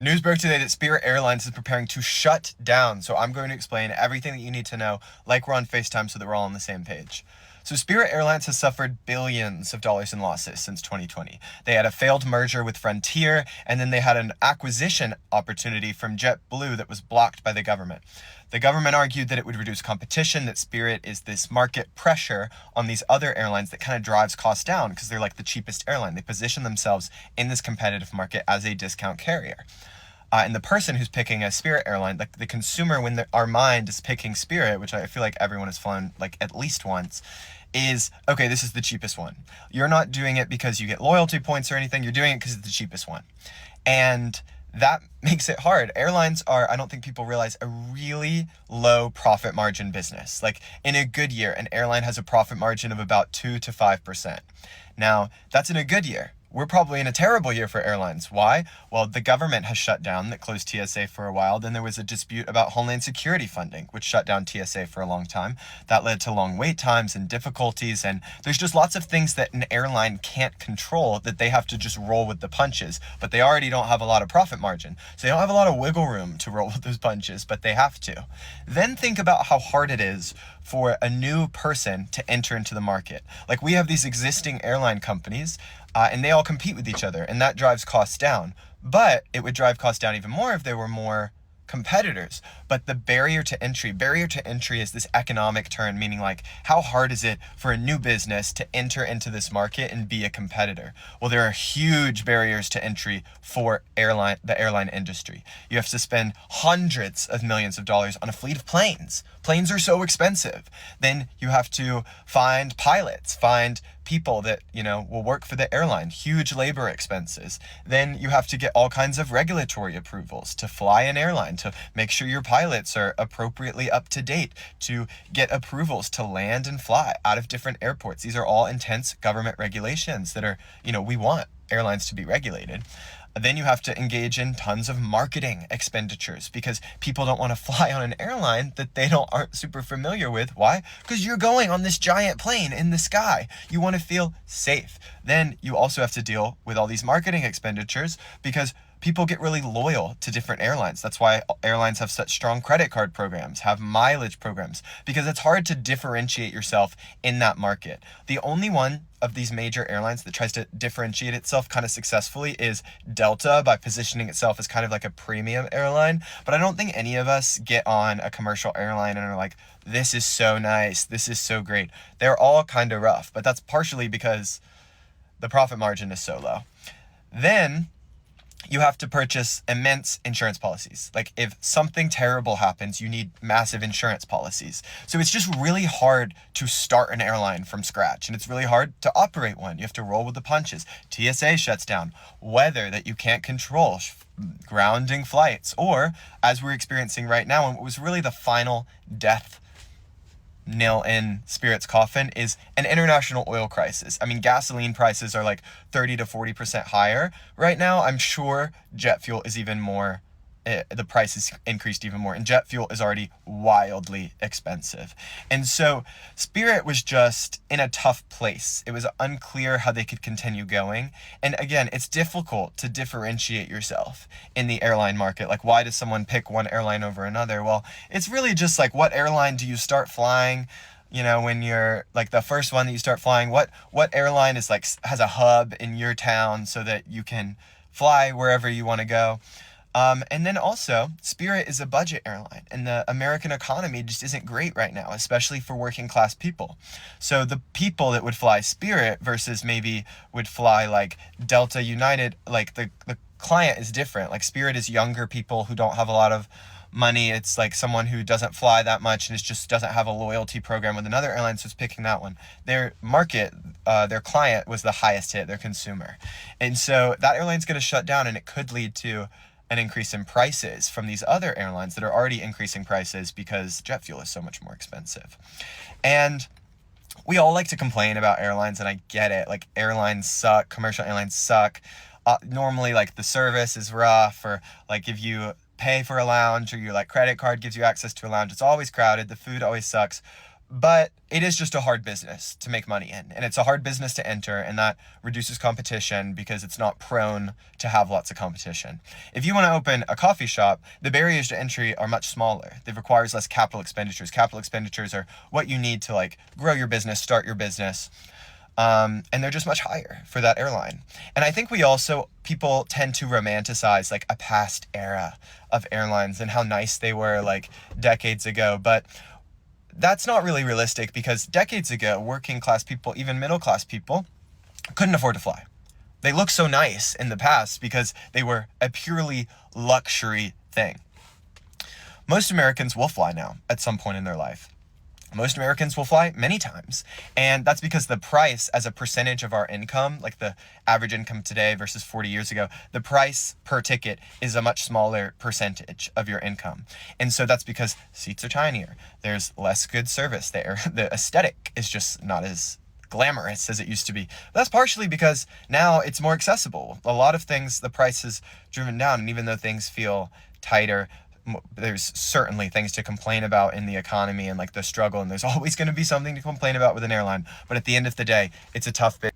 News broke today that Spirit Airlines is preparing to shut down. So I'm going to explain everything that you need to know, like we're on FaceTime, so that we're all on the same page. So Spirit Airlines has suffered billions of dollars in losses since 2020. They had a failed merger with Frontier, and then they had an acquisition opportunity from JetBlue that was blocked by the government. The government argued that it would reduce competition, that Spirit is this market pressure on these other airlines that kind of drives costs down because they're like the cheapest airline. They position themselves in this competitive market as a discount carrier. And the person who's picking a Spirit airline, like the consumer, when our mind is picking Spirit, which I feel like everyone has flown like at least once, is okay, this is the cheapest one. You're not doing it because you get loyalty points or anything. You're doing it because it's the cheapest one. And that makes it hard. Airlines are, I don't think people realize, a really low profit margin business. Like in a good year, an airline has a profit margin of about 2 to 5%. Now, that's in a good year. We're probably in a terrible year for airlines. Why? Well, the government has shut down, that closed TSA for a while. Then there was a dispute about Homeland Security funding, which shut down TSA for a long time. That led to long wait times and difficulties. And there's just lots of things that an airline can't control that they have to just roll with the punches. But they already don't have a lot of profit margin. So they don't have a lot of wiggle room to roll with those punches, but they have to. Then think about how hard it is for a new person to enter into the market. Like we have these existing airline companies, and they all compete with each other, and that drives costs down. But it would drive costs down even more if there were more competitors. But the barrier to entry is this economic term, meaning like how hard is it for a new business to enter into this market and be a competitor? Well, there are huge barriers to entry for the airline industry. You have to spend hundreds of millions of dollars on a fleet of planes. Planes are so expensive. Then you have to find pilots, find people that, will work for the airline, huge labor expenses. Then you have to get all kinds of regulatory approvals to fly an airline, to make sure your pilots are appropriately up to date, to get approvals to land and fly out of different airports. These are all intense government regulations that are, we want airlines to be regulated. Then you have to engage in tons of marketing expenditures because people don't want to fly on an airline that they aren't super familiar with. Why? Because you're going on this giant plane in the sky. You want to feel safe. Then you also have to deal with all these marketing expenditures because people get really loyal to different airlines. That's why airlines have such strong credit card programs, have mileage programs, because it's hard to differentiate yourself in that market. The only one of these major airlines that tries to differentiate itself kind of successfully is Delta, by positioning itself as kind of like a premium airline. But I don't think any of us get on a commercial airline and are like, this is so nice, this is so great. They're all kind of rough, but that's partially because the profit margin is so low. Then you have to purchase immense insurance policies. Like if something terrible happens, you need massive insurance policies. So it's just really hard to start an airline from scratch, and it's really hard to operate one. You have to roll with the punches. TSA shuts down, weather that you can't control, grounding flights, or as we're experiencing right now, and what was really the final death nail in Spirit's coffin is an international oil crisis. I mean, gasoline prices are like 30 to 40% higher right now. I'm sure jet fuel is even more, the price is increased even more, and jet fuel is already wildly expensive. And so Spirit was just in a tough place. It was unclear how they could continue going. And again, it's difficult to differentiate yourself in the airline market. Like, why does someone pick one airline over another? Well, it's really just like, what airline do you start flying? When you're like the first one that you start flying, what airline is like, has a hub in your town so that you can fly wherever you want to go. And then also, Spirit is a budget airline, and the American economy just isn't great right now, especially for working class people. So the people that would fly Spirit versus maybe would fly like Delta, United, like the client is different. Like Spirit is younger people who don't have a lot of money. It's like someone who doesn't fly that much and just doesn't have a loyalty program with another airline, so it's picking that one. Their market, their client was the highest hit, their consumer. And so that airline's going to shut down, and it could lead to an increase in prices from these other airlines that are already increasing prices because jet fuel is so much more expensive. And we all like to complain about airlines, and I get it. Like, airlines suck, commercial airlines suck. Normally, like, the service is rough, or like if you pay for a lounge or your like credit card gives you access to a lounge, it's always crowded, the food always sucks. But it is just a hard business to make money in, and it's a hard business to enter, and that reduces competition because it's not prone to have lots of competition. If you want to open a coffee shop, the barriers to entry are much smaller. It requires less capital expenditures. Capital expenditures are what you need to like grow your business, start your business. And they're just much higher for that airline. And I think people tend to romanticize like a past era of airlines and how nice they were like decades ago. But that's not really realistic because decades ago, working class people, even middle class people, couldn't afford to fly. They look so nice in the past because they were a purely luxury thing. Most Americans will fly now at some point in their life. Most Americans will fly many times. And that's because the price as a percentage of our income, like the average income today versus 40 years ago, the price per ticket is a much smaller percentage of your income. And so that's because seats are tinier. There's less good service there. The aesthetic is just not as glamorous as it used to be. But that's partially because now it's more accessible. A lot of things, the price is driven down. And even though things feel tighter, there's certainly things to complain about in the economy and like the struggle, and there's always going to be something to complain about with an airline, but at the end of the day, it's a tough bit.